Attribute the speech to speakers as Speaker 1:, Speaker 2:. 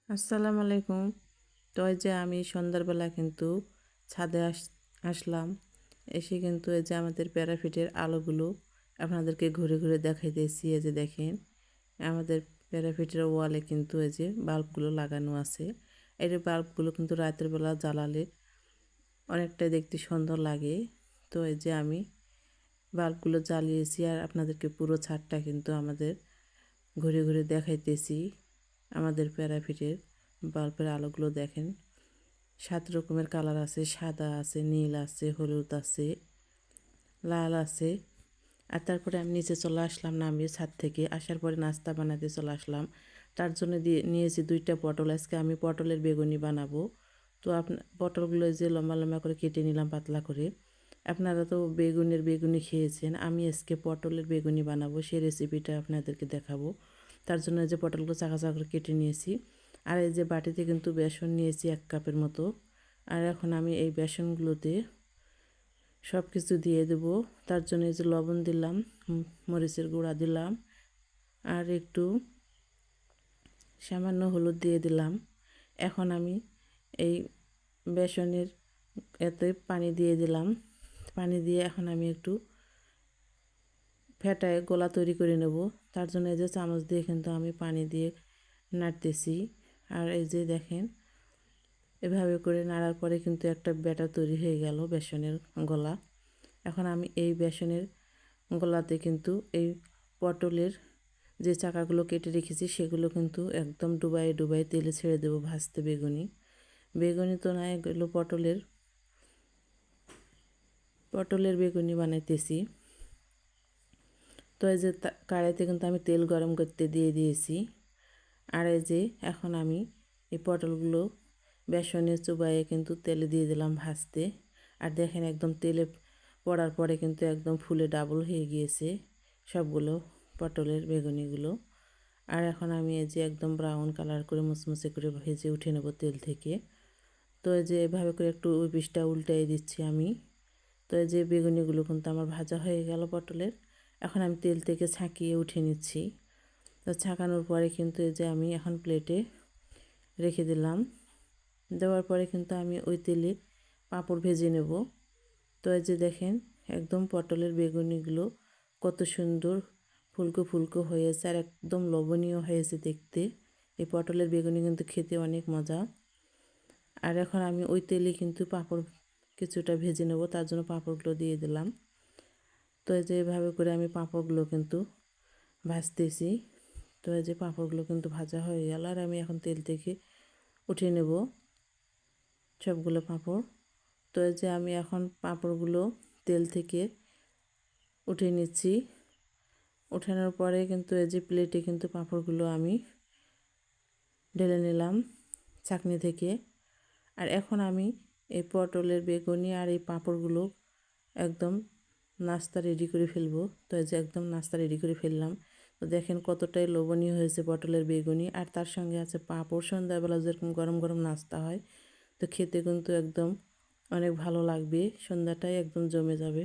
Speaker 1: আসসালামু আলাইকুম। তো এই যে আমি সন্ধ্যাবেলা কিন্তু ছাদে আসলাম। এসে কিন্তু এই যে আমাদের প্যারাফিটের আলোগুলো আপনাদেরকে ঘুরে ঘুরে দেখাইতেছি। এই যে দেখেন আমাদের প্যারাফিটের ওয়ালে কিন্তু এই যে বাল্বগুলো লাগানো আছে। এই যে বাল্বগুলো কিন্তু রাতের বেলা জ্বালালে অনেকটাই দেখতে সুন্দর লাগে। তো এই যে আমি বাল্বগুলো জ্বালিয়েছি আর আপনাদেরকে পুরো ছাদটা কিন্তু আমাদের ঘুরে ঘুরে দেখাইতেছি। আমাদের প্যারাফিটের বাল্বের আলোগুলো দেখেন 7 রকমের কালার আছে, সাদা আছে, নীল আছে, হলুদ আছে, লাল আছে। আর তারপরে আমি নিচে চলে আসলাম, নামিয়ে ছাদ থেকে আসার পরে নাস্তা বানাতে চলে আসলাম। তার জন্য নিয়েছি 2টা পটল। আজকে আমি পটলের বেগুনি বানাবো। তো পটলগুলো যে লম্বা লম্বা করে কেটে নিলাম পাতলা করে। আপনারা তো বেগুনি খেয়েছেন, আমি আজকে পটলের বেগুনি বানাবো, সেই রেসিপিটা আপনাদেরকে দেখাবো। তার জন্য যে পটলগুলো চাকা চাকা করে কেটে নিয়েছি। আর এই যে বাটিতে কিন্তু বেসন নিয়েছি 1 কাপের মতো। আর এখন আমি এই বেসনগুলোতে সব কিছু দিয়ে দেবো। তার জন্য এই যে লবণ দিলাম, মরিচের গুঁড়া দিলাম, আর একটু সামান্য হলুদ দিয়ে দিলাম। এখন আমি এই বেসনের এতে পানি দিয়ে দিলাম। পানি দিয়ে এখন আমি একটু ফেটায় গোলা তৈরি করে নেব। তার জন্য এই যে চামচ দিয়ে কিন্তু আমি পানি দিয়ে নাড়তেছি। আর এই যে দেখেন এভাবে করে নাড়ার পরে কিন্তু একটা ব্যাটার তৈরি হয়ে গেল বেসনের গোলা। এখন আমি এই বেসনের গোলাতে কিন্তু এই পটলের যে চাকাগুলো কেটে রেখেছি সেগুলো কিন্তু একদম ডুবাই ডুবাই তেলে ছেড়ে দেবো ভাজতে। বেগুনি তো না, এগুলো পটলের বেগুনি বানাইতেছি। তো এই যে কড়াইতে কিন্তু আমি তেল গরম করতে দিয়ে দিয়েছি। আর এই যে এখন আমি এই পটলগুলো বেসনের চুবাইয়ে কিন্তু তেলে দিয়ে দিলাম ভাজতে। আর দেখেন একদম তেলে পড়ার পরে কিন্তু একদম ফুলে ডাবল হয়ে গিয়েছে সবগুলো পটলের বেগুনিগুলো। আর এখন আমি এই যে একদম ব্রাউন কালার করে মুচমুচে করে ভেজে উঠে নেব তেল থেকে। তো এই যে এভাবে করে একটু ওই পিঠটা উল্টাই দিচ্ছি আমি। তো এই যে বেগুনিগুলো কিন্তু আমার ভাজা হয়ে গেল পটলের। এখন আমি তেল থেকে ছাঁকিয়ে উঠে নিচ্ছি। তো ছাঁকানোর পরে কিন্তু এই যে আমি এখন প্লেটে রেখে দিলাম। দেওয়ার পরে কিন্তু আমি ওই তেলে পাঁপড় ভেজে নেব। তো এই যে দেখেন একদম পটলের বেগুনিগুলো কত সুন্দর ফুলকো ফুলকো হয়েছে আর একদম লোভনীয় হয়েছে দেখতে। এই পটলের বেগুনি কিন্তু খেতে অনেক মজা। আর এখন আমি ওই তেলে কিন্তু পাঁপড় কিছুটা ভেজে নেব, তার জন্য পাঁপড়গুলো দিয়ে দিলাম। তো এই যে এভাবে করে আমি পাঁপড়গুলো কিন্তু ভাজতেছি। তো এই যে পাঁপড়গুলো কিন্তু ভাজা হয়ে গেল আর আমি এখন তেল থেকে উঠিয়ে নেব সবগুলো পাঁপড়। তো এই যে আমি এখন পাঁপড়গুলো তেল থেকে উঠিয়ে নিচ্ছি। ওঠানোর পরে কিন্তু এই যে প্লেটে কিন্তু পাঁপড়গুলো আমি ঢেলে নিলাম ছাঁকনি থেকে। আর এখন আমি এই পটলের বেগুনি আর এই পাঁপড়গুলো একদম নাস্তা রেডি করে ফেলবো। তো এই যে একদম নাস্তা রেডি করে ফেললাম। তো দেখেন কতটাই লোভনীয় হয়েছে পটলের বেগুনি, আর তার সঙ্গে আছে পাঁপড়। সন্ধ্যাবেলা যেরকম গরম গরম নাস্তা হয়, তো খেতে কিন্তু একদম অনেক ভালো লাগবে, সন্ধ্যাটাই একদম জমে যাবে।